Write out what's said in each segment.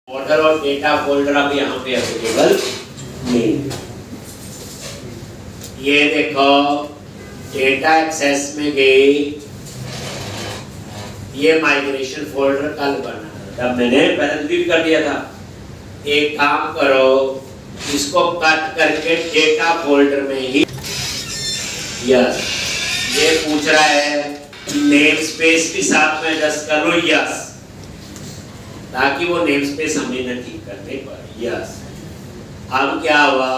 Order और data folder अब यहाँ पे अवेलेबल नहीं। ये देखो डेटा एक्सेस में गए, ये माइग्रेशन फोल्डर कल बना तब मैंने पहले भी कर दिया था। एक काम करो, इसको कट करके डेटा फोल्डर में ही, यस ये पूछ रहा है नेम स्पेस के साथ में एडजस्ट कर लो, यस ताकि वो नेम स्पेस हमें न ठीक करने पड़े, यस। अब क्या हुआ,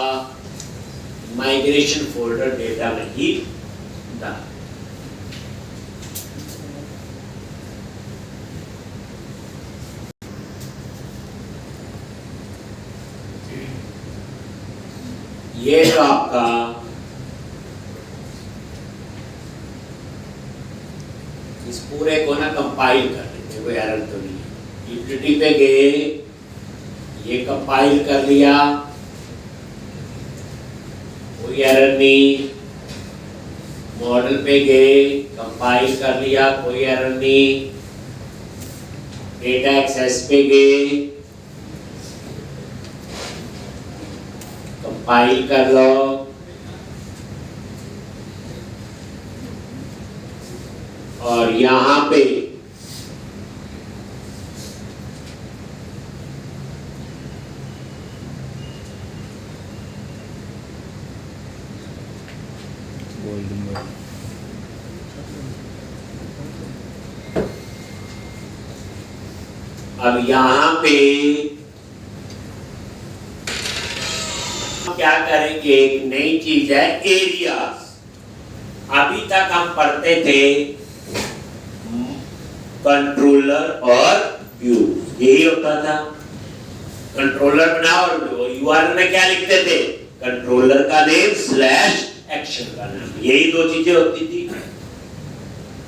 माइग्रेशन फोल्डर डेटा में ही डाल। ये जो आपका इस पूरे को ना कंपाइल कर लेते, कोई एरर तो नहीं है। यूटिलिटी पे गए, ये कंपाइल कर लिया, कोई एरर नहीं। मॉडल पे गए, कंपाइल कर लिया, कोई एरर नहीं। डेटा एक्सेस पे गए, कंपाइल कर लो, और यहां पे अब यहां पे क्या करेंगे, एक नई चीज है एरियाज। अभी तक हम पढ़ते थे कंट्रोलर और व्यू, यही होता था। कंट्रोलर बनाओ और यूआरएल में क्या लिखते थे, कंट्रोलर का नेम स्लैश एक्शन का नाम, यही दो चीजें होती थी।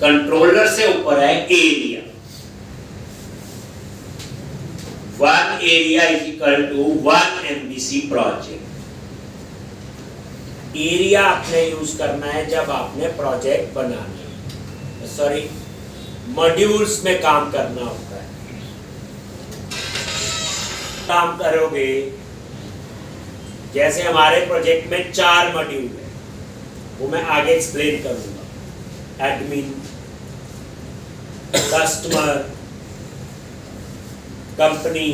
कंट्रोलर से ऊपर है area. One area is equal to 1 MVC project. Area आपने यूज करना है जब आपने प्रोजेक्ट बनाना, सॉरी मॉड्यूल्स में काम करना होता है। काम करोगे, जैसे हमारे प्रोजेक्ट में 4 मॉड्यूल है, वो मैं आगे एक्सप्लेन करूंगा। एडमिन, कस्टमर, कंपनी,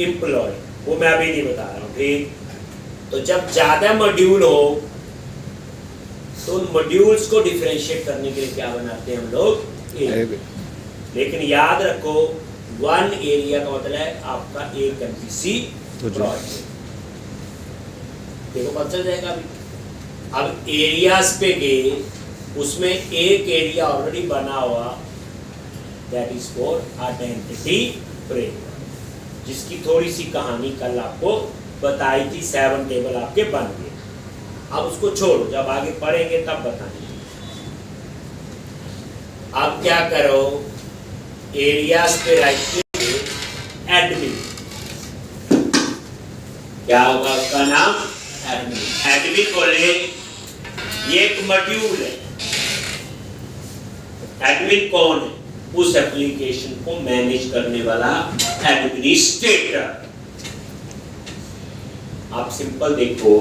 एम्प्लॉय, वो मैं अभी नहीं बता रहा हूँ, ठीक। तो जब ज्यादा मॉड्यूल हो तो उन मॉड्यूल्स को डिफरेंशिएट करने के लिए क्या बनाते हैं हम लोग, लेकिन याद रखो 1 एरिया का मतलब है आपका 1 MVC प्रोजेक्ट। देखो पता चल जाएगा अभी। अब एरियाज पे गए, उसमें एक एरिया ऑलरेडी बना हुआ, that is for identity framework, जिसकी थोड़ी सी कहानी कल आपको बताई थी। 7 टेबल आपके बन गए। अब उसको छोड़ो, जब आगे पढ़ेंगे तब बताएंगे। अब क्या करो, एरियाज पे राइट क्लिक, एडमिन, क्या होगा उसका नाम, एडमिन। एडमिन बोले ये एक मॉड्यूल है। एडमिन कौन है, उस एप्लीकेशन को मैनेज करने वाला एडमिनिस्ट्रेटर। आप सिंपल देखो,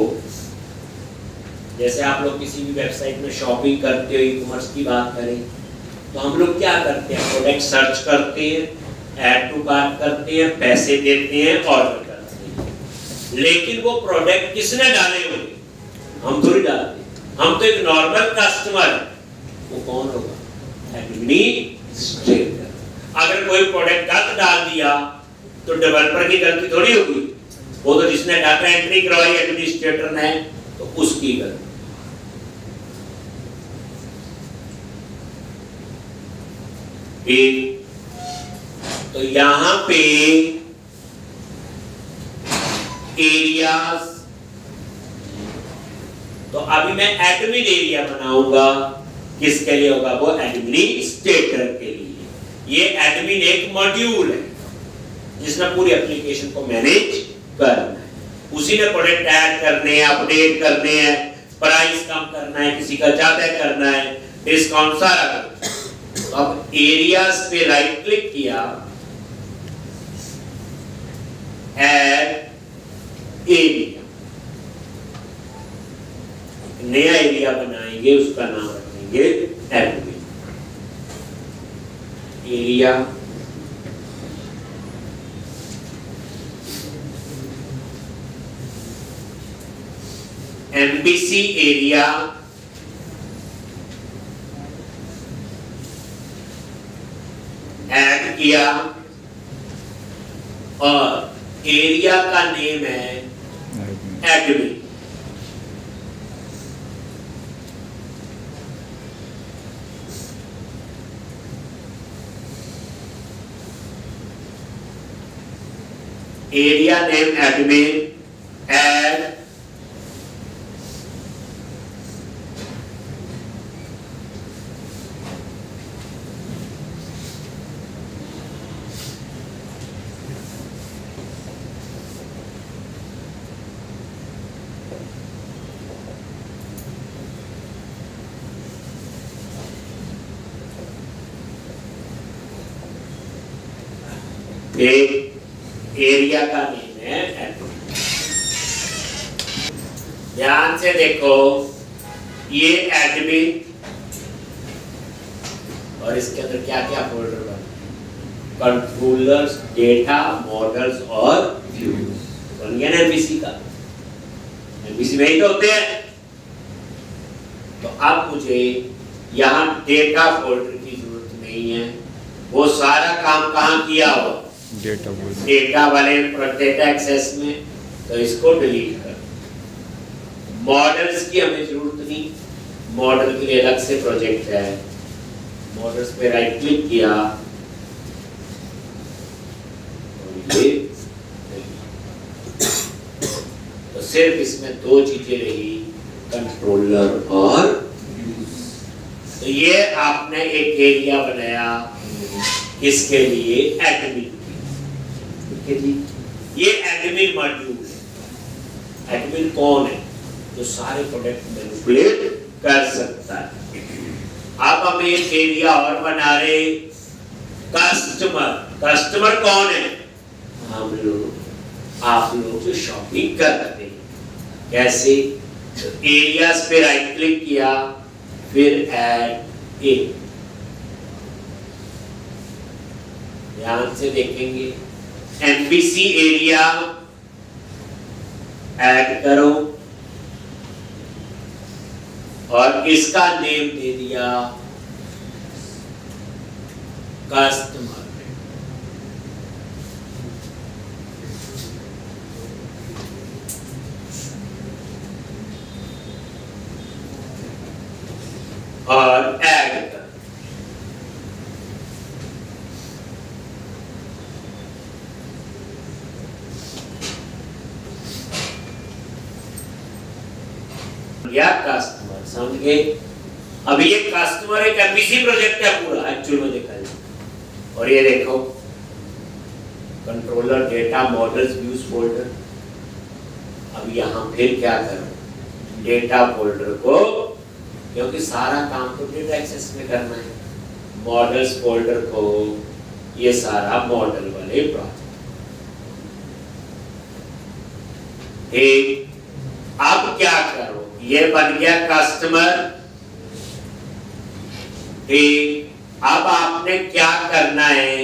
जैसे आप लोग किसी भी वेबसाइट में शॉपिंग करते हो, ई कॉमर्स की बात करें तो हम लोग क्या करते हैं, प्रोडक्ट सर्च करते हैं, ऐड टू कार्ट करते हैं, पैसे देते हैं, ऑर्डर करते हैं। लेकिन वो प्रोडक्ट किसने डाले होंगे, हम थोड़ी डालते। हम तो एक नॉर्मल कस्टमर है, वो कौन होगा, एडमिनिस्ट्रेटर। अगर कोई प्रोडक्ट गलत डाल दिया तो डेवलपर की गलती थोड़ी होगी, वो तो जिसने डाटा एंट्री करवाई एडमिनिस्ट्रेटर ने, तो उसकी गलती। तो यहां पे एरियाज, तो अभी मैं एडमिन एरिया बनाऊंगा, किसके लिए होगा, वो एडमिनिस्ट्रेटर के लिए। ये एडमिन एक मॉड्यूल है जिसने पूरी एप्लीकेशन को मैनेज करना है। उसी ने प्रोडक्ट ऐड करने हैं, अपडेट करने हैं, प्राइस कम करना है, किसी का ज्यादा करना है, डिस्काउंट सारा करना है। अब एरियाज पे राइट क्लिक किया, ऐड एरिया, नया एरिया बनाएंगे, उसका नाम रखेंगे admin area. MBC area add किया और एरिया का नेम है admin. Area name admin add area का नेम है एडमिन। ध्यान से देखो, ये एडमिन और इसके अंदर क्या क्या फोल्डर बने, कंट्रोलर्स, डेटा, मॉडल्स और व्यूज बन गया ना एमबीसी का। एमबीसी में ही तो होते हैं। तो अब मुझे यहाँ डेटा फोल्डर की जरूरत नहीं है, वो सारा काम कहाँ किया हो, डेटा वाले डेटा एक्सेस में, तो इसको डिलीट कर। मॉडल्स की हमें जरूरत नहीं, मॉडल के लिए अलग से प्रोजेक्ट है। मॉडल्स पे राइट क्लिक किया और ये तो सिर्फ इसमें दो चीजें रही, कंट्रोलर और तो ये आपने एक एरिया बनाया किसके लिए, एडमिन। ये एडमिन मॉड्यूल है। एडमिन कौन है, जो सारे प्रोडक्ट मैनिपुलेट कर सकता है। अब हम एक एरिया और बना रहे, कस्टमर। कस्टमर कौन है, हम लोग, आप लोग जो शॉपिंग करते हैं। कैसे, तो एरियाज पे राइट क्लिक किया, फिर ऐड ए। ध्यान से देखेंगे, एमबीसी एरिया ऐड करो और इसका नेम दे दिया कस्टमर। और ऐड कर, या कस्टमर, समझ गए। अब ये कस्टमर एक एमबीसी प्रोजेक्ट है पूरा एक्चुअल में देखा जाए। और ये देखो, controller, data, models, views folder. अब यहां फिर क्या करो, डेटा फोल्डर को, क्योंकि सारा काम तो डेटा एक्सेस में करना है, मॉडल्स फोल्डर को, ये सारा मॉडल वाले प्रोजेक्ट। अब क्या करो, ये बन गया कस्टमर। अब आपने क्या करना है,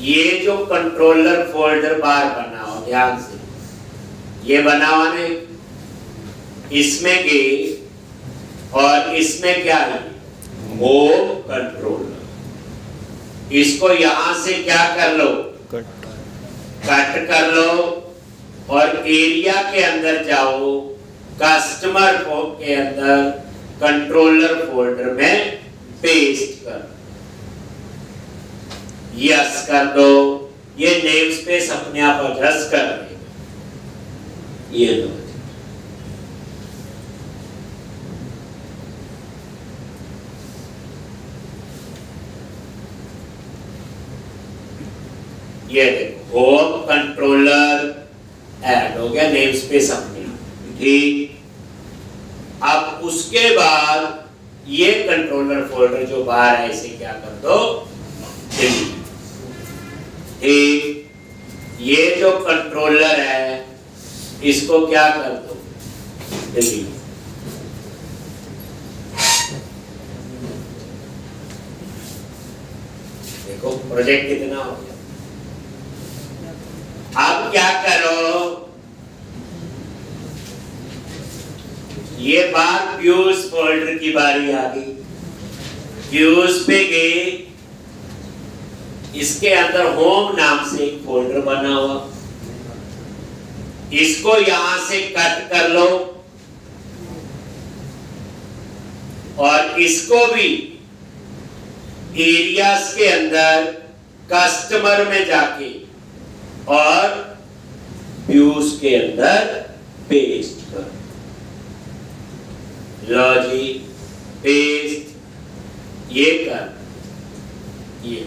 ये जो कंट्रोलर फोल्डर बार बना हो, ध्यान से ये बना हुआ ने, इसमें गए और इसमें क्या है, होम कंट्रोलर। इसको यहां से क्या कर लो, कट कर लो और एरिया के अंदर जाओ, कस्टमर के अंदर कंट्रोलर फोल्डर में पेस्ट कर, यस कर दो। ये नेम स्पेस अपने आप एडजस्ट कर देगा। ये लो, ये देखो, होम कंट्रोलर ऐड हो गया, नेम स्पेस अपने। ठीक, अब उसके बाद ये कंट्रोलर फोल्डर जो बाहर है, इसे क्या कर दो, डिलीट। ठीक, ये जो कंट्रोलर है इसको क्या कर दो, डिलीट। देखो प्रोजेक्ट कितना हो गया। अब क्या करो, ये बार व्यूज फोल्डर की बारी आ गई। व्यूज पे गए, इसके अंदर होम नाम से एक फोल्डर बना हुआ, इसको यहां से कट कर लो और इसको भी एरियाज के अंदर कस्टमर में जाके और व्यूज के अंदर पेस्ट कर लो जी, पेस्ट, ये कर, ये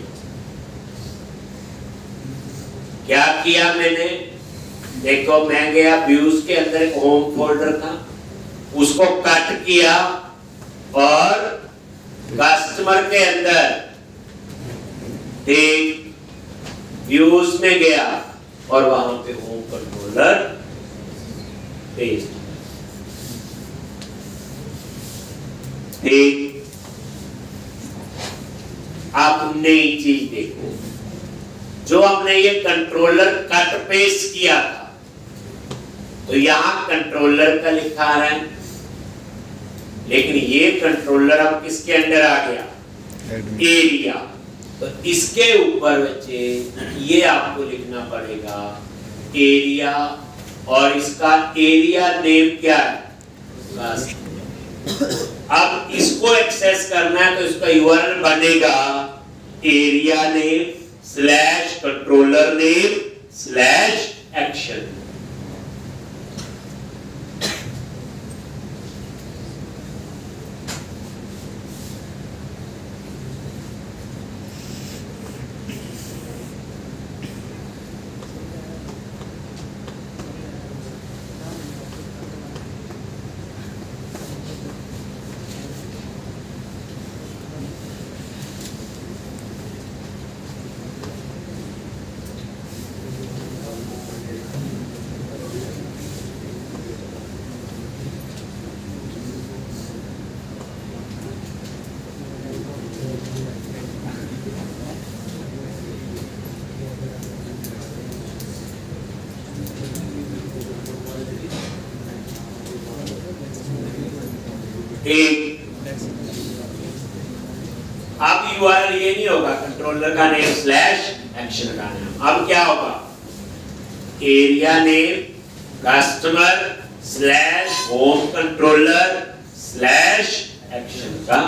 क्या किया मैंने, देखो मैं गया व्यूज के अंदर एक होम फोल्डर था, उसको कट किया और कस्टमर के अंदर देख व्यूज में गया और वहां पे होम कंट्रोलर पेस्ट। देख आप नई चीज देखो, जो हमने ये कंट्रोलर कट पेस्ट किया था तो यहां कंट्रोलर का लिखा आ रहा है, लेकिन ये कंट्रोलर अब किसके अंदर आ गया, एरिया। तो इसके ऊपर बच्चे ये आपको लिखना पड़ेगा एरिया, और इसका एरिया नेम क्या है, अब इसको एक्सेस करना है तो इसका यूआरएल बनेगा area name slash controller name slash action. अब यूआरएल ये नहीं होगा कंट्रोलर का नेम स्लैश एक्शन का नेम, अब क्या होगा area name customer slash home controller slash action का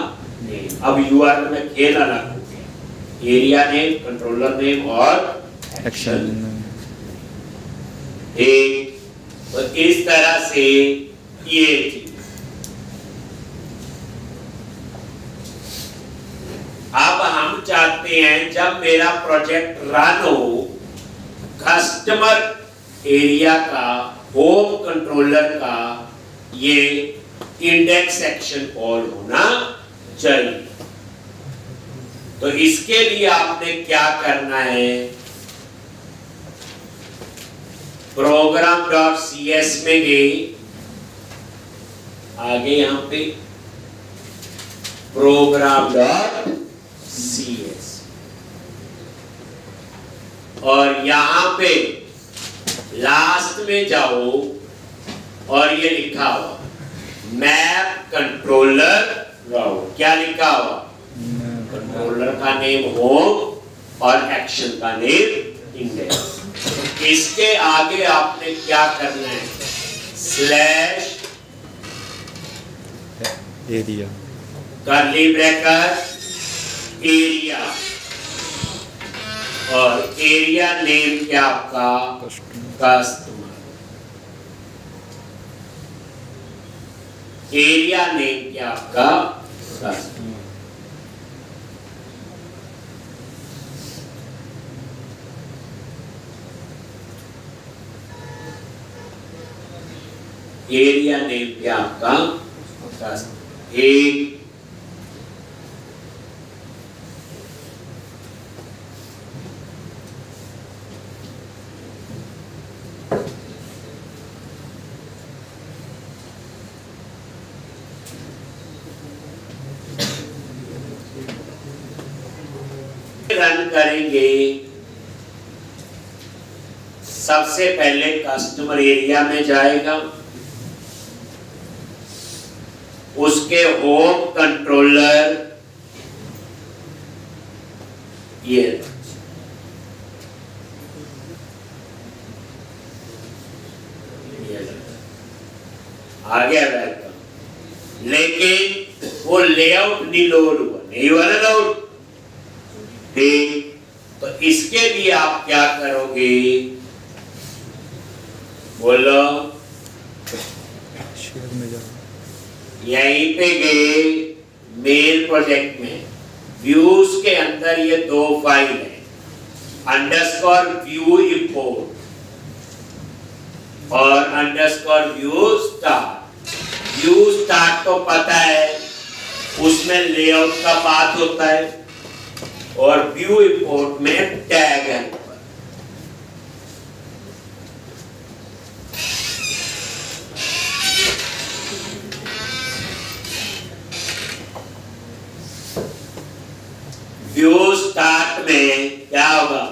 नेम। अब यूआरएल में खेल अलग हो गया, एरिया नेम कंट्रोलर नेम और एक्शन। ठीक, तो इस तरह से ये अब हम चाहते हैं जब मेरा प्रोजेक्ट रन हो, कस्टमर एरिया का होम कंट्रोलर का ये इंडेक्स एक्शन कॉल होना चाहिए। तो इसके लिए आपने क्या करना है, program.cs में गए, आगे यहां पे program.cs और यहां पे लास्ट में जाओ और ये लिखा हुआ मैप कंट्रोलर राउट। क्या लिखा हुआ, कंट्रोलर का नेम होम और एक्शन का नेम इंडेक्स। इसके आगे आपने क्या करना है, slash area curly bracket area, और एरिया नेम क्या आपका कस्टमर, एरिया नेम क्या आपका कस्टमर। एरिया नेम क्या आपका कस्टमर। एक रन करेंगे, सबसे पहले कस्टमर एरिया में जाएगा, उसके होम कंट्रोलर ये आ गया वेलकम, लेकिन वो लेआउट नहीं लोड हुआ, नहीं हुआ ना लोड। ठीक, तो इसके लिए आप क्या करोगे, बोलो। यहीं पे गए मेल प्रोजेक्ट में, व्यूज के अंदर ये दो फाइल है, अंडरस्कोर व्यू इंपोर्ट और underscore view start. View start तो पता है, उसमें लेआउट का बात होता है, और व्यू इंपोर्ट में टैग है। व्यू स्टार्ट में क्या होगा,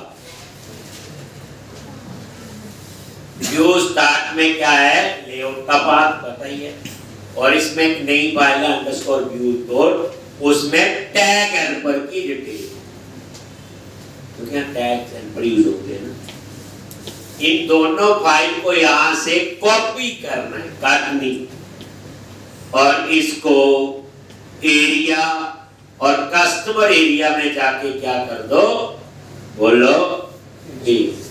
व्यू स्टार्ट में क्या है, लेआउट का बात पता ही है, और इसमें एक नई फाइल अंडरस्कोर व्यू इंपोर्ट, उसमें टैग हेल्पर की डिटेल, क्योंकि टैग हेल्पर यूज होते हैं ना। इन दोनों फाइल को यहां से कॉपी करना है, काटनी, और इसको एरिया और कस्टमर एरिया में जाके क्या कर दो, बोलो पेस्ट।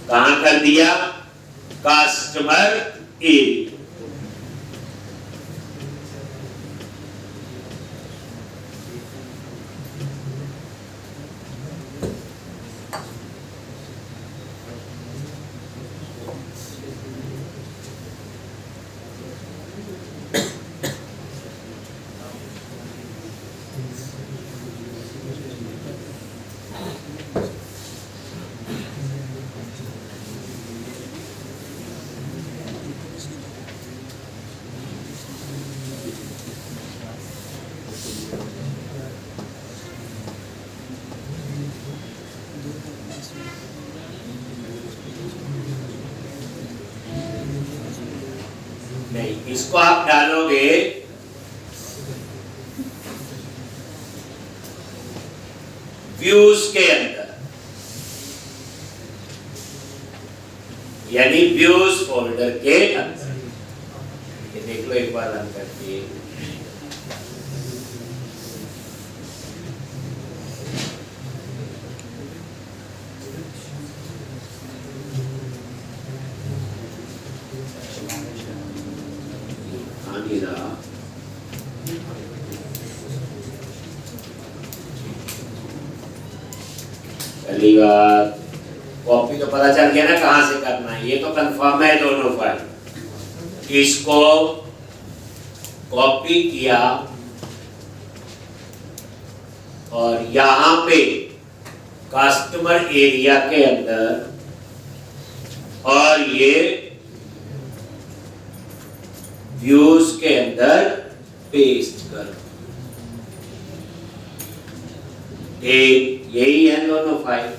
कहां कर दिया, कस्टमर एरिया। नहीं, इसको आप डालोगे व्यूज के अंदर, यानी व्यूज फोल्डर के अंदर। ये देख लो एक बार रन करके, पहली बात कॉपी तो पता चल गया ना कहां से करना है, ये तो कंफर्म है दोनों फाइल। इसको कॉपी किया और यहां पे कस्टमर एरिया के अंदर, और ये व्यूज के अंदर पेस्ट करो। यही है दोनों फाइल।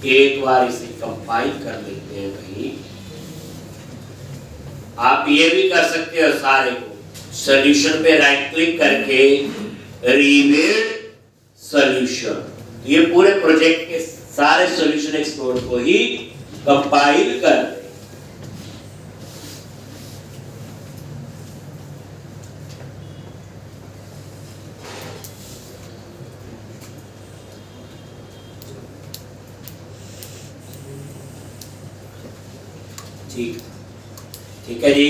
एक बार इसे कंपाइल कर लेते हैं भाई। आप ये भी कर सकते हो, सारे को सॉल्यूशन पे राइट क्लिक करके रीबिल्ड सॉल्यूशन, ये पूरे प्रोजेक्ट के सारे सॉल्यूशन एक्सप्लोर को ही कंपाइल कर दे। ठीक है जी।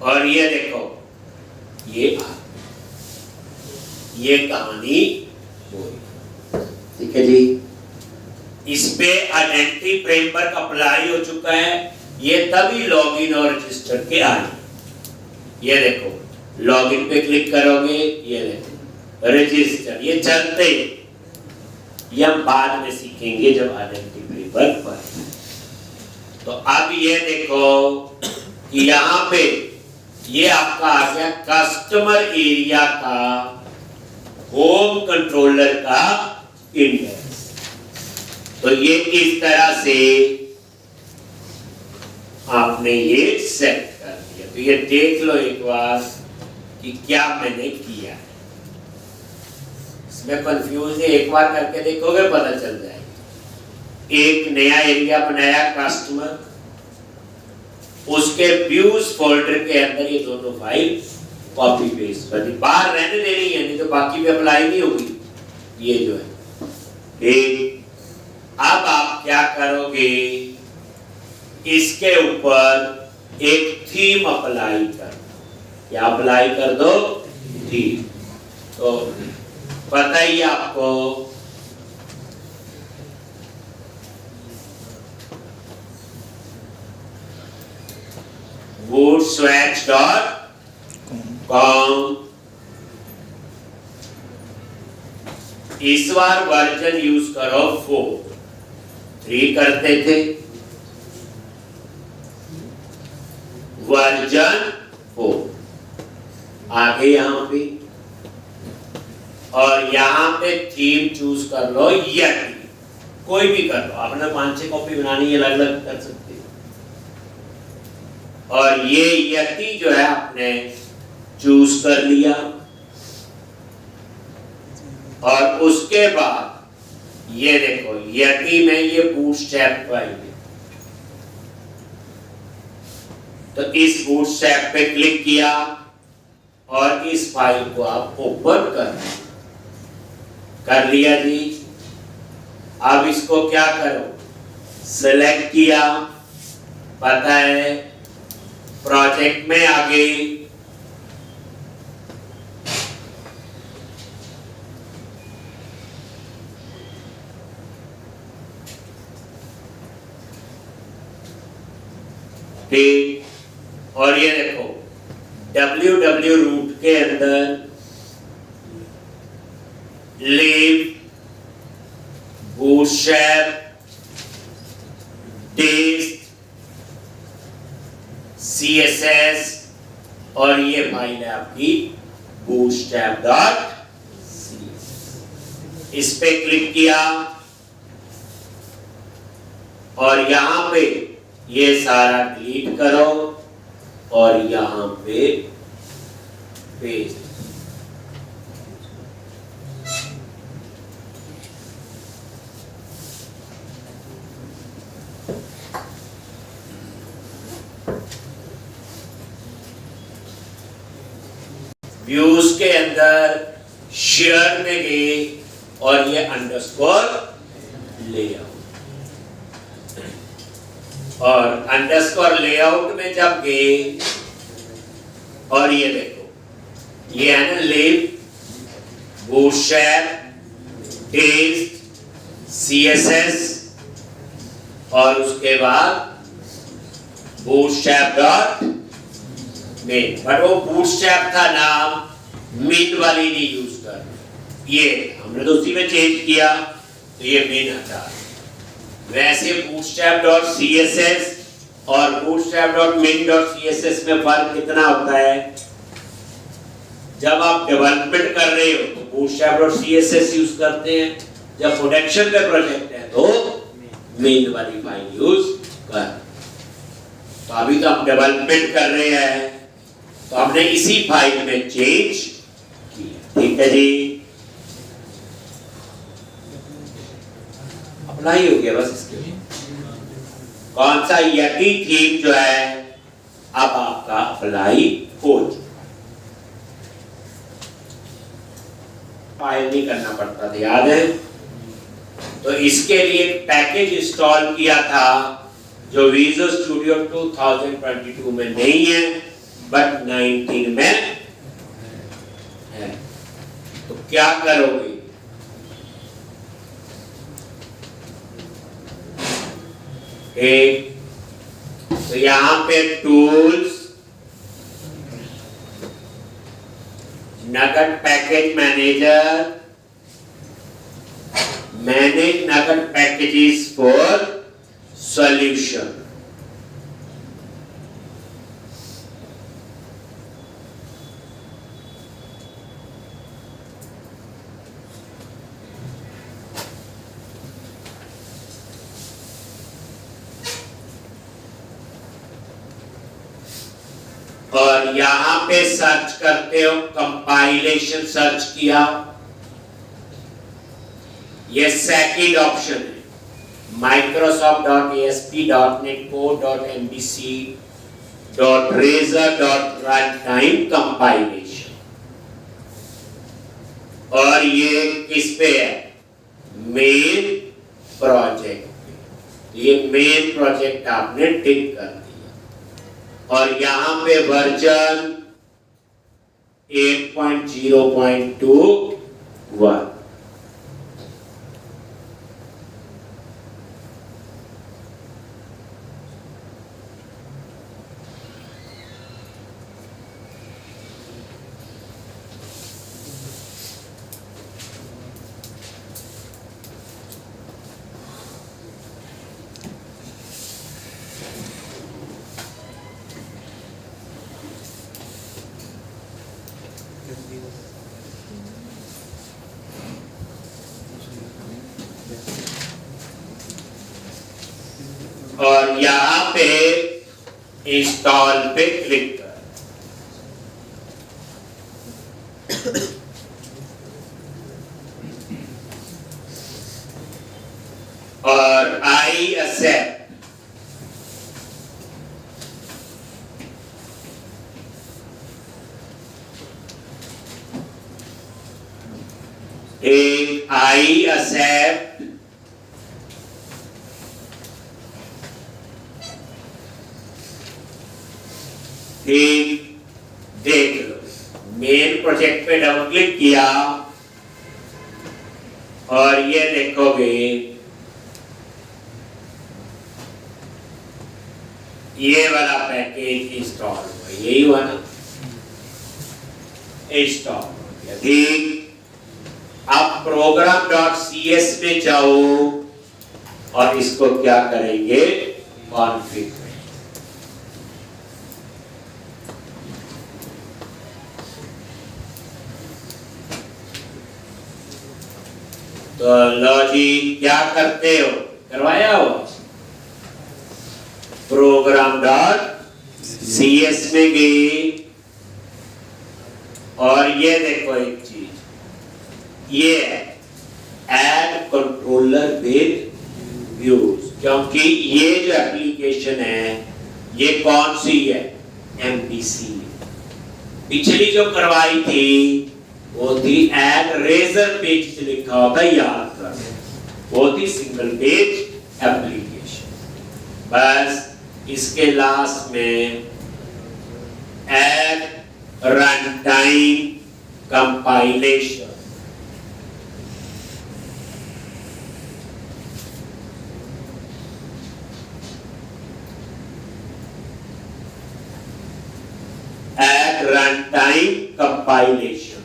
और ये देखो, ये कहानी ठीक है जी। इस पे आइडेंटिटी फ्रेमवर्क अप्लाई हो चुका है। ये तभी लॉगिन और रजिस्टर के आए। ये देखो, लॉगिन पे क्लिक करोगे, ये देखो रजिस्टर, ये चलते, ये हम बाद में सीखेंगे जब आइडेंटिटी फ्रेमवर्क पर। तो अब ये देखो कि यहाँ पे ये आपका आ गया कस्टमर एरिया का होम कंट्रोलर का इंडेक्स। तो ये इस तरह से आपने ये सेट कर दिया। तो ये देख लो एक बार कि क्या मैंने किया है। इसमें कंफ्यूज है, एक बार करके देखोगे पता चल जाएगा। एक नया एरिया बनाया कस्टमर, उसके व्यूज फोल्डर के अंदर ये दोनों फाइल कॉपी पेस्ट कर दी, बाहर रहने देनी है, नहीं तो बाकी पे अप्लाई नहीं होगी। ये जो है एक, अब आप क्या करोगे, इसके ऊपर एक थीम अप्लाई कर, क्या अप्लाई कर दो, थीम। तो पता ही आपको woodswatch.com, इस बार वर्जन यूज करो 4, 3 करते थे, वर्जन 4 आगे यहां पे, और यहां पे थीम चूज कर लो, यति कोई भी कर लो, आपने 5-6 कॉपी बनानी है, अलग अलग कर सकते हो। और ये यति जो है आपने चूज कर लिया, और उसके बाद ये देखो यति में ये बूटस्ट्रैप फाइल है, तो इस बूटस्ट्रैप पे क्लिक किया और इस फाइल को आप ओपन कर लिया जी। अब इसको क्या करो, सिलेक्ट किया, पता है प्रोजेक्ट में आ गई, ठीक। और ये देखो www रूट के अंदर लिव, बूटस्ट्रैप, टेस्ट, CSS, और ये फाइल है आपकी bootstrap.css। इस पे क्लिक किया और यहां पे ये सारा डिलीट करो और यहां पे पेस्ट। व्यूज के अंदर शेयर में गए और ये अंडरस्कोर लेआउट, और अंडरस्कोर लेआउट में जब गए और ये देखो ये है ना लिव, बूटस्ट्रैप, टेस्ट, CSS, और उसके बाद बूटस्ट्रैप डॉट मेन, बट वो बूटस्ट्रैप था नाम, मेन वाली नहीं यूज कर, ये हमने तो उसी में चेंज किया तो ये मेन हटा। वैसे bootstrap.css और bootstrap.main.css में फर्क कितना होता है, जब आप डेवलपमेंट कर रहे हो तो bootstrap.css यूज करते हैं, जब प्रोडक्शन का प्रोजेक्ट है तो मेन वाली फाइल यूज कर। तो अभी तो हम डेवलपमेंट कर रहे हैं तो हमने इसी फाइल में चेंज किया, ठीक है जी, अप्लाई हो गया बस। इसके कौन सा यति थीम जो है अब आपका अप्लाई हो चुका, फाइल नहीं करना पड़ता था, याद है। तो इसके लिए एक पैकेज इंस्टॉल किया था जो विजुअल स्टूडियो 2022 में नहीं है बट 19 में है। तो क्या करोगे, तो यहां पे टूल्स, नगद पैकेज मैनेजर, मैनेज नगद पैकेजेस फॉर सॉल्यूशन, और यहां पे सर्च करते हो, कंपाइलेशन सर्च किया, ये सेकंड ऑप्शन है, microsoft.asp.NetCode.mbc.razor.runtime कंपाइलेशन। और ये किस पे है? मेन प्रोजेक्ट पे। ये मेन प्रोजेक्ट आपने टिक कर दिया और यहां पे वर्जन 8.0.21। और यहां पे इंस्टॉल पे क्लिक कर, और आई एक्सेप्ट। एक आई एक्सेप्ट, देख लो, मेन प्रोजेक्ट पे डबल क्लिक किया और ये देखोगे ये वाला पैकेज इंस्टॉल हुआ, यही हुआ ना, इंस्टॉल हो गया। ठीक, अब program.cs में जाओ और इसको क्या करेंगे? कॉन्फ़िगर। तो लो जी, क्या करते हो? करवाया हो? program.cs में गए और ये देखो एक चीज, ये ऐड कंट्रोलर विद व्यूज, क्योंकि ये जो एप्लीकेशन है ये कौन सी है? एमपीसी। पिछली जो करवाई थी वो थी ऐड रेजर पेज से लिखा होता, याद कर, वो थी सिंगल पेज एप्लीकेशन। बस इसके लास्ट में ad run time compilation, ad run time compilation.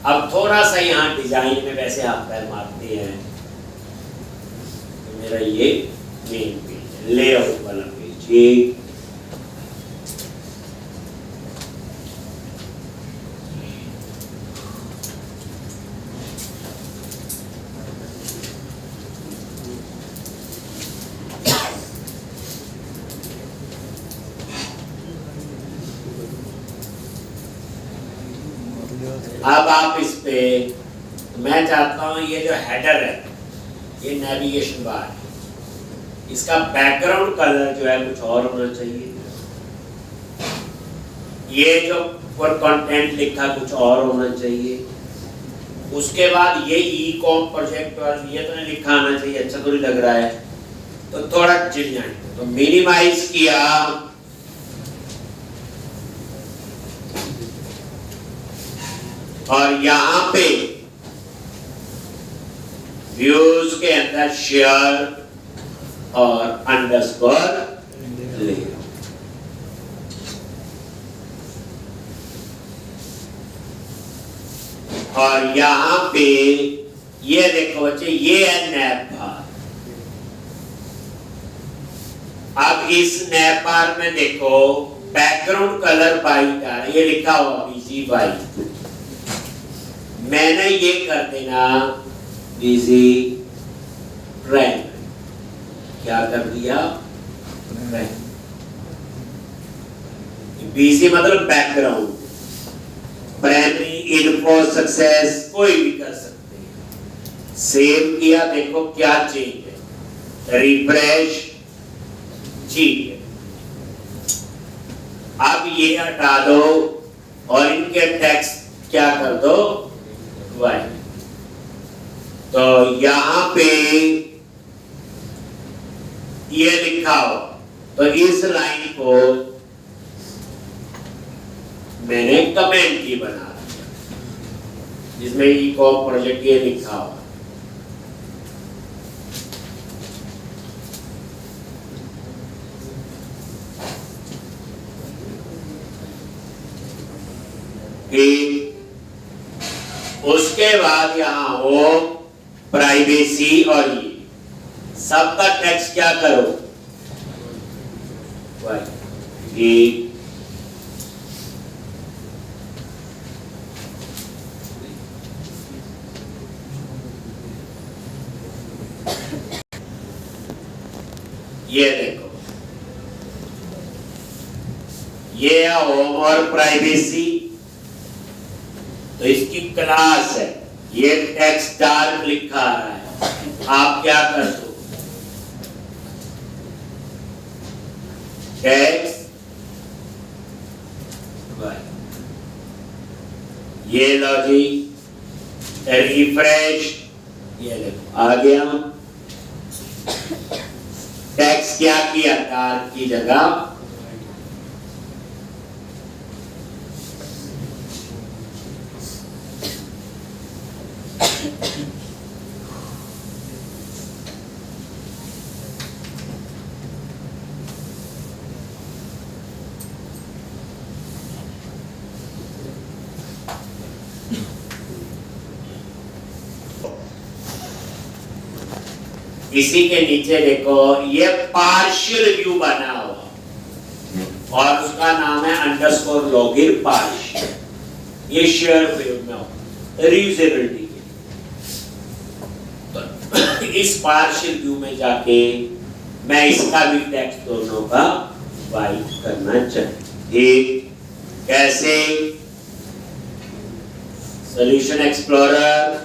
अब थोड़ा सा यहाँ डिजाइन में वैसे आप पैर मारते हैं, तो मेरा ये मेन पेज है, लेआउट वाला पेज। ये अब आप इस पे, मैं चाहता हूं ये जो हेडर है, ये नेविगेशन बार है, इसका बैकग्राउंड कलर जो है कुछ और होना चाहिए। ये जो कंटेंट लिखा कुछ और होना चाहिए। उसके बाद ये ई कॉम प्रोजेक्ट और ये तो नहीं लिखा आना चाहिए, अच्छा तो नहीं लग रहा है, तो थोड़ा चिढ़ जाएंगे। तो मिनिमाइज किया और यहां पे व्यूज के अंदर शेयर और अंडरस्कोर ले। और यहां पे ये देखो बच्चे, ये है नैप बार। अब इस नैप बार में देखो बैकग्राउंड कलर वाइट आ रहा है, ये लिखा हुआ बीजी वाइट। मैंने ये कर देना बीजी ट्रेंड, क्या कर दिया बीजी मतलब बैकग्राउंड। प्राइमरी इन्फो सक्सेस कोई भी कर सकते हैं। सेव किया, देखो क्या चेंज है, रिफ्रेश ठीक है। अब ये हटा दो और इनके टेक्स्ट क्या कर दो वाइट। तो यहां पे ये लिखा हो, तो इस लाइन को मैंने कमेंट की बना दिया जिसमें ई कॉम प्रोजेक्ट ये लिखा हुआ। उसके बाद यहां हो प्राइवेसी और ये सबका टेक्स्ट क्या करो ये देखो ये है होम और प्राइवेसी। तो इसकी क्लास है, ये टेक्स्ट डार्क लिखा आ रहा है, आप क्या कर दो टेक्स्ट ये लो जी रिफ्रेश, ये देखो आ गया। टेक्स्ट क्या किया, डार्क की जगह इसी के नीचे देखो ये पार्शियल व्यू बना हुआ और उसका नाम है अंडरस्कोर लॉगिन पार्शियल। ये शेयर व्यू में हो रीयूजेबिलिटी के। तो इस पार्शियल व्यू में जाके मैं इसका भी टेक्स्ट दोनों का वाइट करना चाहिए। कैसे, solution explorer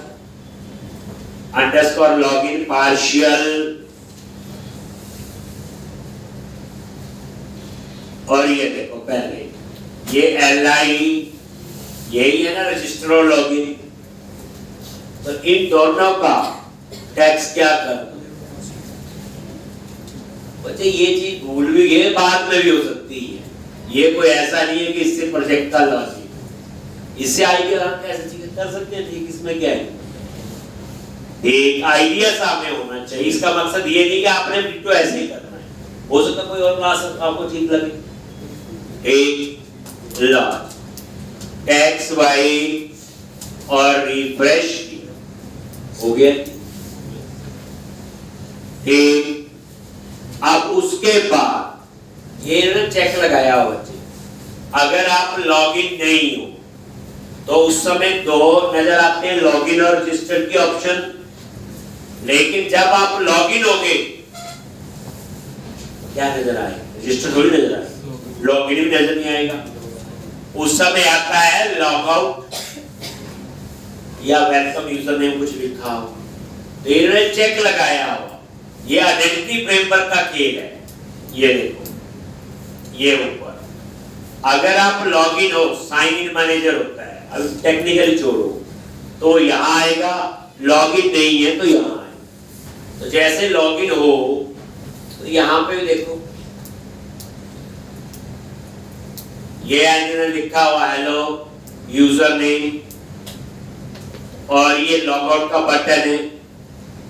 underscore login partial और ये देखो पहले ये LI यही है ना रजिस्टर और लॉगिन। तो इन दोनों का टेक्स्ट क्या कर दो बच्चे, ये चीज भूल भी गए, बाद में भी हो सकती है। ये कोई ऐसा नहीं है कि इससे प्रोजेक्ट का लॉजिक, इससे आइडिया हम कैसे चीजें कर सकते हैं। ठीक, इसमें क्या है, एक आइडिया सामने होना चाहिए। इसका मकसद ये नहीं कि आपने बिट्टू ऐसे ही करना है, हो सकता कोई और क्लास आपको ठीक लगे। एक लॉज टेक्स्ट वाइट और रिफ्रेश हो गया। ठीक, अब उसके बाद ये ना चेक लगाया हो बच्चे, अगर आप लॉगिन नहीं हो तो उस समय दो नजर आते हैं, लॉगिन और रजिस्टर की ऑप्शन। लेकिन जब आप लॉगिन होगे क्या नजर आएगा, रजिस्टर थोड़ी नजर आएगा, लॉगिन भी नजर नहीं आएगा। उस समय आता है लॉग आउट या वेलकम यूजर नेम कुछ लिखा हो, तो इन्होंने चेक लगाया हो। ये आइडेंटिटी फ्रेमवर्क का खेल है। ये देखो ये ऊपर अगर आप लॉगिन हो, साइन इन मैनेजर होता है, अब टेक्निकली छोड़ो, तो यहां आएगा, लॉगिन नहीं है तो यहां आएगा। तो जैसे लॉगिन हो तो यहां पे देखो ये एंजल लिखा हुआ हेलो यूजर नेम, और ये लॉग आउट का बटन है,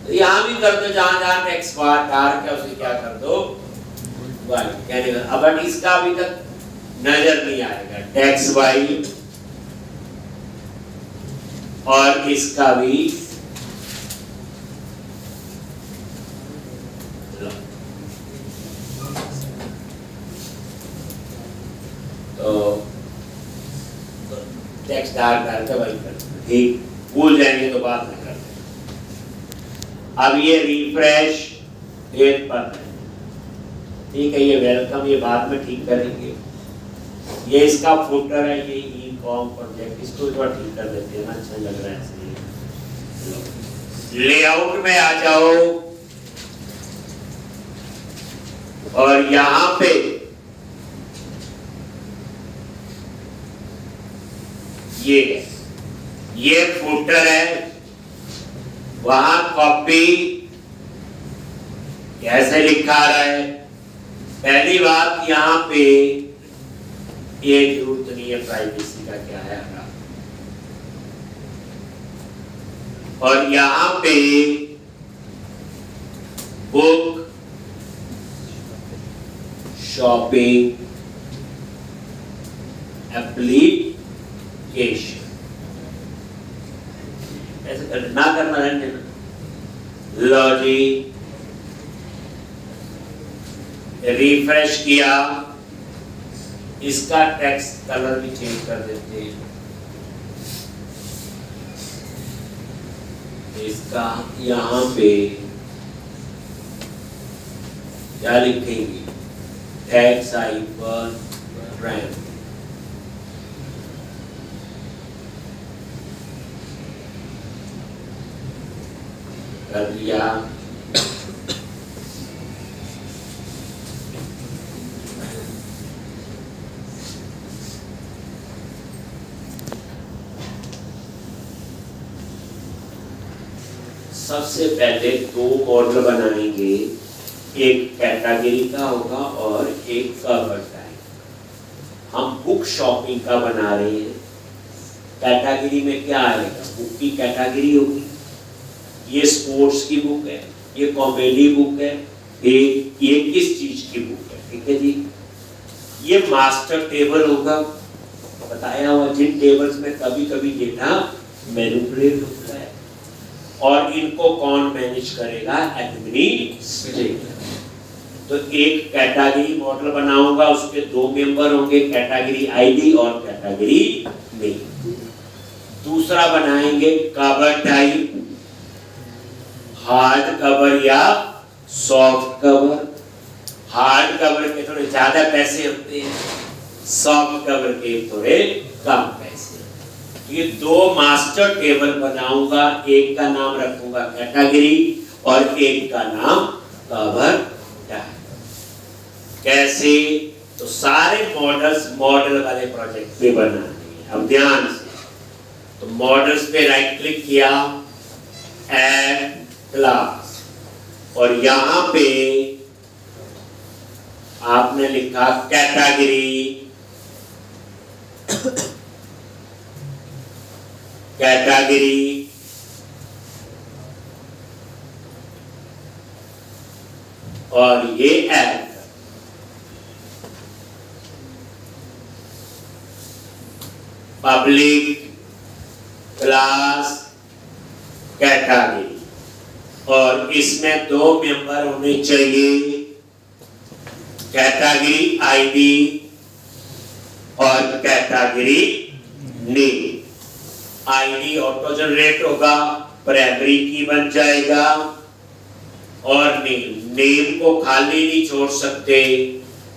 तो यहां भी कर दो, जहां जहां टेक्स्ट बार क्या उसे क्या कर दो कहने का। अब बट इसका अभी तक नजर नहीं आएगा, टेक्स्ट वाई, और इसका भी तो टेक्स्ट डाल करके वही कर, ठीक, भूल जाएंगे तो बाद में करते। अब ये रिफ्रेश डेट पर है, ठीक है, ये वेलकम, ये बाद में ठीक करेंगे। ये इसका फुटर है, ये ई कॉम प्रोजेक्ट, इसको थोड़ा ठीक कर देते हैं ना, अच्छा लग रहा है इसलिए। लेआउट में आ जाओ और यहां पे ये फुटर है, वहां कॉपी कैसे लिखा रहा है। पहली बात यहां पे ये जरूरत नहीं है प्राइवेसी का, क्या है हमारा, और यहां पे बुक शॉपिंग एप्लीकेशन, ऐसे ना करना है। लॉजिक रिफ्रेश किया, इसका टेक्स्ट कलर भी चेंज कर देते हैं, इसका यहां पे क्या लिखेंगे, टेक्स्ट हाइफन रैम, कर दिया। सबसे पहले दो मॉडल बनाएंगे, एक कैटेगरी का होगा और एक कवर टाइप। हम बुक शॉपिंग का बना रहे हैं। कैटेगरी में क्या आएगा, बुक की कैटेगरी होगी, ये स्पोर्ट्स की बुक है, ये कॉमेडी बुक है, ये किस चीज की बुक है, ठीक है जी। ये मास्टर टेबल होगा, बताया हुआ जिन टेबल्स में कभी कभी डेटा मैनिपुलेट होता है, और इनको कौन मैनेज करेगा, एडमिनिस्ट्रेटर। तो एक कैटेगरी मॉडल बनाऊंगा, उसके दो मेंबर होंगे, कैटेगरी आईडी और कैटेगरी नेम। दूसरा बनाएंगे कवर टाइप, हार्ड कवर या सॉफ्ट कवर। हार्ड कवर के थोड़े ज्यादा पैसे होते हैं, सॉफ्ट कवर के थोड़े कम पैसे। ये दो मास्टर टेबल बनाऊंगा, एक का नाम रखूंगा कैटेगरी और एक का नाम कवर टाइप। कैसे, तो सारे मॉडल्स मॉडल वाले प्रोजेक्ट पे बनाने हैं। अब ध्यान से, तो मॉडल्स पे राइट क्लिक किया, ऐड क्लास, और यहां पे आपने लिखा कैटेगरी, कैटेगरी और ये ऐड, पब्लिक क्लास कैटेगरी, और इसमें दो मेंबर होने चाहिए, कैटेगरी आईडी और category name. ID auto generate होगा, प्राइमरी की बन जाएगा, और नेम को खाली नहीं छोड़ सकते,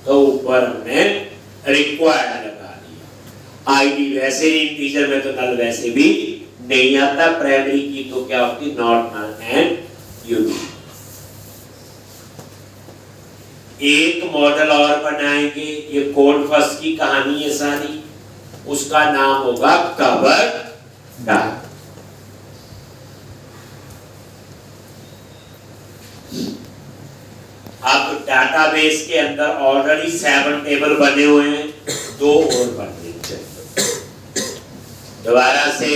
तो ऊपर हमने रिक्वायर्ड लगा दिया। आईडी वैसे ही इंटीजर में तो नल वैसे भी नहीं आता, प्राइमरी की तो क्या होती, नॉट नल एंड यूनिक। एक एक मॉडल और बनाएंगे, ये कोड फर्स्ट की कहानी है सारी, उसका नाम होगा कवर डाई। अब डाटाबेस के अंदर ऑलरेडी 7 टेबल बने हुए हैं, 2 और बनने चाहिए। दोबारा से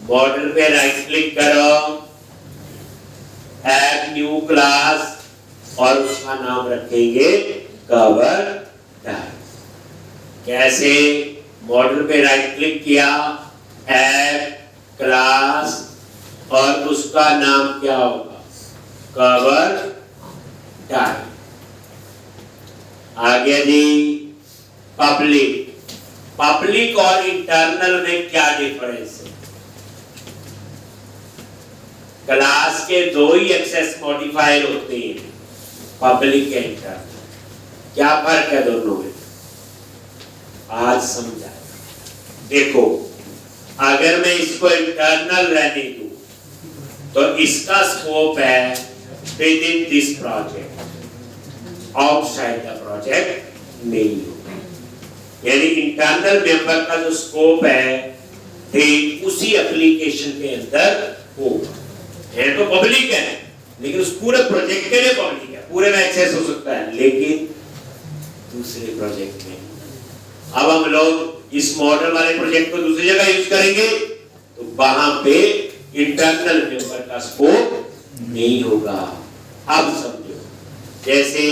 मॉडल पे राइट क्लिक करो, ऐड न्यू क्लास और उसका नाम रखेंगे कवर डाई। कैसे? मॉडल पे राइट क्लिक किया, ऐड क्लास और उसका नाम क्या होगा? कवर डाई। आगे जी पब्लिक। पब्लिक और इंटरनल में क्या डिफरेंस है? क्लास के 2 ही एक्सेस मॉडिफायर होते हैं, पब्लिक के इंटरनल। क्या फर्क है दोनों में? आज समझा। देखो, अगर मैं इसको इंटरनल रहने दूं तो इसका स्कोप है with in this project, outside the project नहीं होगा। यानी इंटरनल मेंबर का जो स्कोप है ठीक उसी एप्लीकेशन के अंदर होगा। है तो पब्लिक है, लेकिन उस पूरे प्रोजेक्ट के लिए पब्लिक है, पूरे में एक्सेस हो सकता है, लेकिन दूसरे प्रोजेक्ट में। अब हम लोग इस मॉडल वाले प्रोजेक्ट को दूसरी जगह यूज करेंगे तो वहां पे इंटरनल मेंबर का स्कोप नहीं होगा। अब समझो, जैसे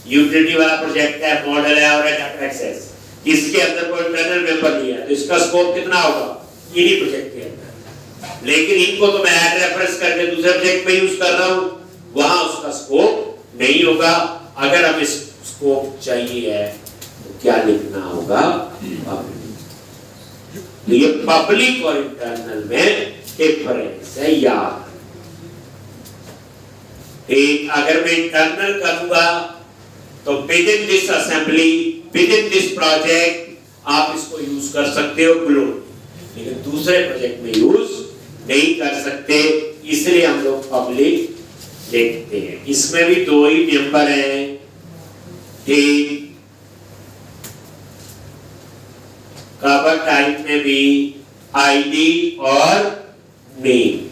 यूटिलिटी वाला प्रोजेक्ट है, मॉडल है और डाटा एक्सेस, इसके अंदर कोई इंटरनल मेंबर नहीं है तो इसका स्कोप कितना होगा? इन्हीं प्रोजेक्ट के अंदर। लेकिन इनको तो मैं ऐड रेफरेंस करके दूसरे प्रोजेक्ट में यूज कर रहा हूं, वहां उसका स्कोप नहीं होगा। अगर हमें स्कोप चाहिए है तो क्या लिखना होगा? पब्लिक। ये पब्लिक और इंटरनल में डिफरेंस है यार। एक अगर मैं इंटरनल करूंगा तो with in this assembly, with in this project आप इसको यूज कर सकते हो ग्लोबली, लेकिन दूसरे प्रोजेक्ट में यूज नहीं कर सकते, इसलिए हम लोग पब्लिक लिखते हैं। इसमें भी 2 ही मेंबर हैं, एक कवर टाइप में भी आईडी और नेम।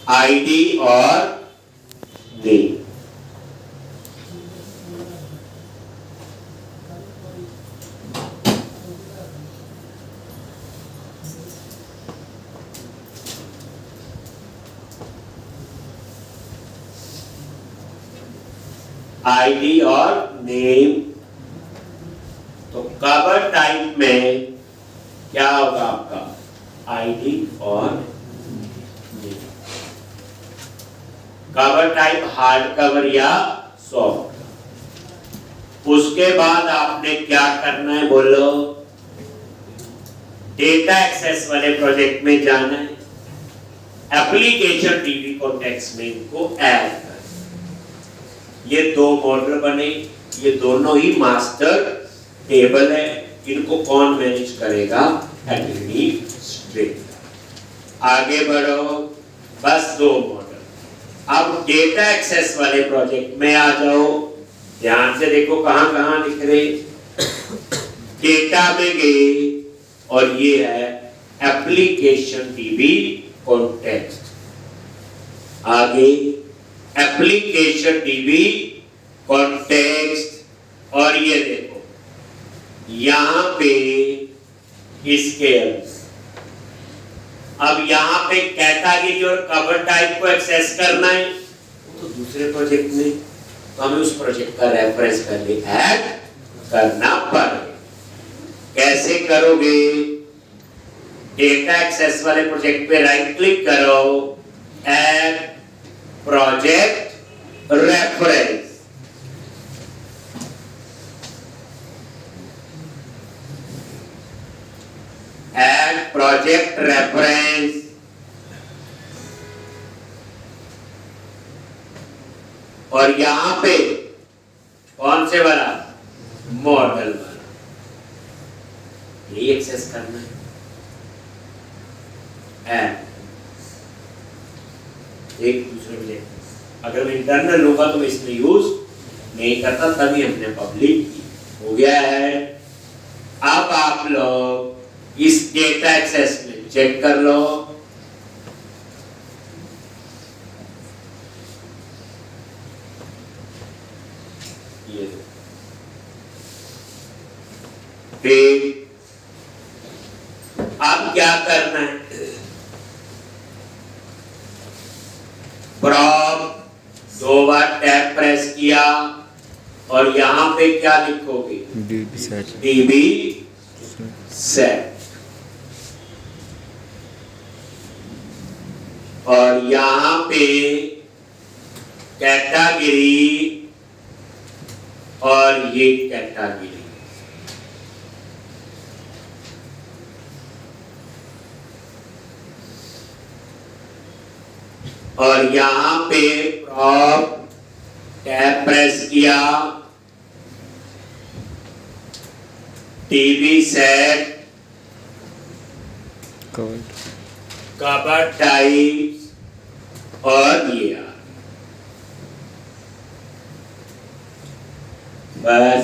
आईडी और नेम। आईडी और नेम। तो कवर टाइप में क्या होगा आपका? आईडी और name. Cover type hard cover या सॉफ्ट। उसके बाद आपने क्या करना है बोलो? डेटा एक्सेस वाले प्रोजेक्ट में जाना है, एप्लीकेशन डीबी कॉन्टेक्स्ट में इनको ऐड करना। ये 2 मॉडल बने, ये दोनों ही मास्टर टेबल है, इनको कौन मैनेज करेगा? एडमिनिस्ट्रेटर। आगे बढ़ो, बस 2 मॉडल। अब डेटा एक्सेस वाले प्रोजेक्ट में आ जाओ, ध्यान से देखो कहां कहां लिख रहे। डेटा में गए और ये है एप्लीकेशन डीबी कॉन्टेक्स्ट। आगे एप्लीकेशन डीबी कॉन्टेक्स्ट और ये देखो यहां पे इसके अब यहां पे कैटेगरी और कवर टाइप को एक्सेस करना है तो दूसरे प्रोजेक्ट में, तो हमें उस प्रोजेक्ट का रेफरेंस पहले ऐड करना पड़ेगा। कैसे करोगे? डेटा एक्सेस वाले प्रोजेक्ट पे राइट क्लिक करो, add project reference. Add project reference. और यहां पे कौन से वाला? मॉडल वाला, यही एक्सेस करना है। ऐड एक दूसरे में लेते हैं। अगर मैं इंटरनल लूंगा तो मैं इसमें यूज नहीं करता, तभी हमने पब्लिक की। हो गया है। अब आप लोग इस डेटा एक्सेस में चेक कर लो। ये फिर अब क्या करना है, प्रॉप 2 बार टैब प्रेस किया और यहां पे क्या लिखोगे, DB सेट, और यहां पे कैटेगरी और ये कैटेगरी, और यहां पे प्रॉप टैब प्रेस किया, टीवी सेट, कवर टाइप और ये बस।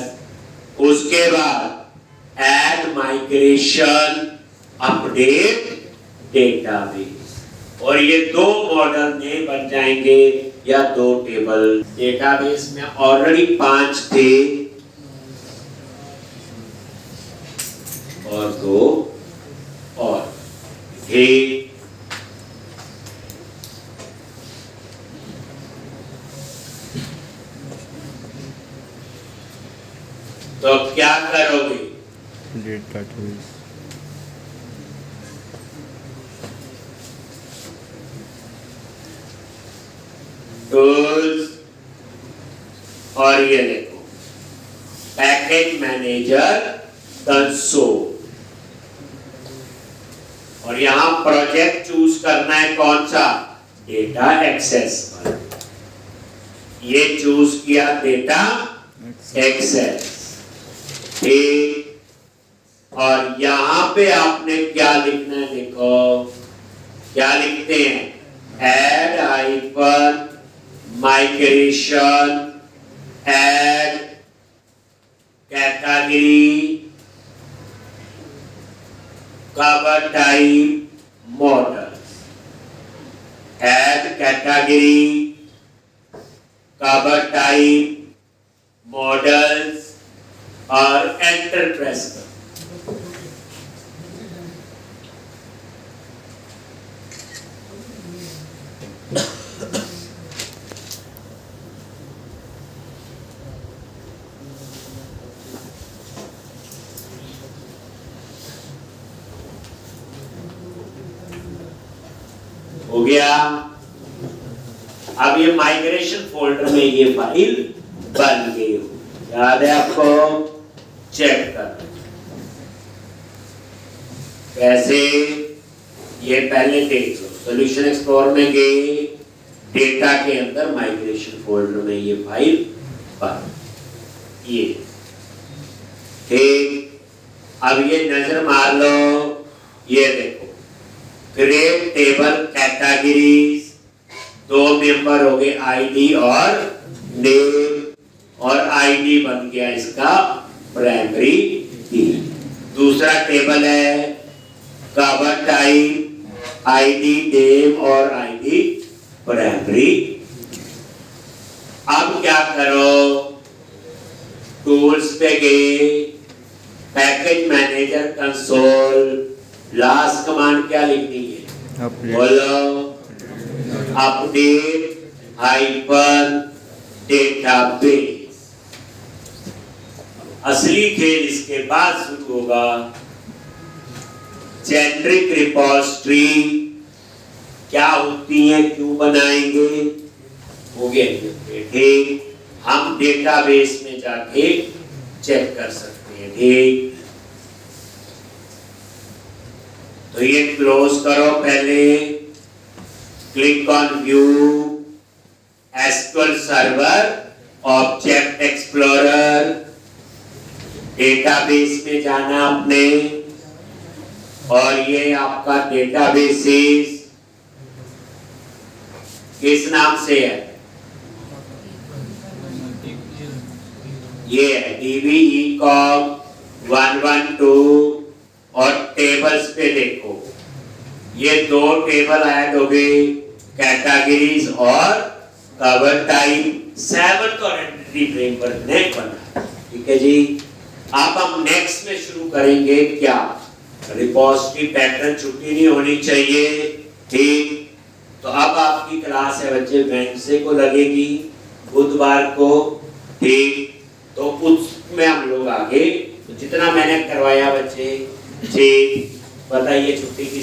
उसके बाद ऐड माइग्रेशन अपडेट डेटाबेस, और ये 2 मॉडल में बन जाएंगे या 2 टेबल। डेटाबेस में ऑलरेडी 5 थे और 2 और थे। तो क्या करोगे, डेटाबेस टूल्स, और ये देखो पैकेज मैनेजर कंसोल, और यहां प्रोजेक्ट चूज करना है कौन सा, डेटा एक्सेस पर। ये चूज किया डेटा एक्सेस, ठीक। और यहां पे आपने क्या लिखना है, देखो क्या लिखते हैं, add hyphen migration, add category, cover type models, add category, cover type models, और एंटर प्रेस करो। हो गया। अब ये माइग्रेशन फोल्डर में ये फाइल बन गई हो, याद है आपको, चेक कर कैसे। ये पहले देख लो, सॉल्यूशन एक्सप्लोरर में गए, डेटा के अंदर माइग्रेशन फोल्डर में ये फाइल बन, ये ठीक। अब ये नजर मार लो, ये देखो क्रिएट टेबल कैटेगरीज, 2 मेंबर हो गए, आईडी और नेम, और आईडी बन गया इसका प्राइमरी की। दूसरा टेबल है कवर टाइप, आईडी नेम और आईडी प्राइमरी। अब क्या करो, टूल्स पे गए, package manager console, last command क्या लिखनी है, बोलो, अपडेट हाइफन डेटाबेस। असली खेल इसके बाद शुरू होगा, जेनरिक रिपोजिटरी क्या होती है, क्यों बनाएंगे, हो गया ठीक। हम डेटाबेस में जाके चेक कर सकते हैं, ठीक। तो ये क्लोज करो, पहले click on view, SQL server, object explorer, database में जाना आपने, और ये आपका डेटाबेसेस, किस नाम से है? ये है DBE कॉम 112 और टेबल्स पे देखो, ये 2 टेबल ऐड हो गए, कैटेगरीज और कवर टाइम 7th और एंटिटी फ्रेमवर्क ने बना। ठीक है जी। अब हम नेक्स्ट में शुरू करेंगे क्या? रिपोजिटरी पैटर्न छुट्टी नहीं होनी चाहिए। ठीक, तो अब आपकी क्लास है बच्चे वेडनेसडे को लगेगी, बुधवार को। ठीक, तो उसमें हम लोग आगे जितना मैंने करवाया बच्चे, ठीक, बताइए छुट्टी की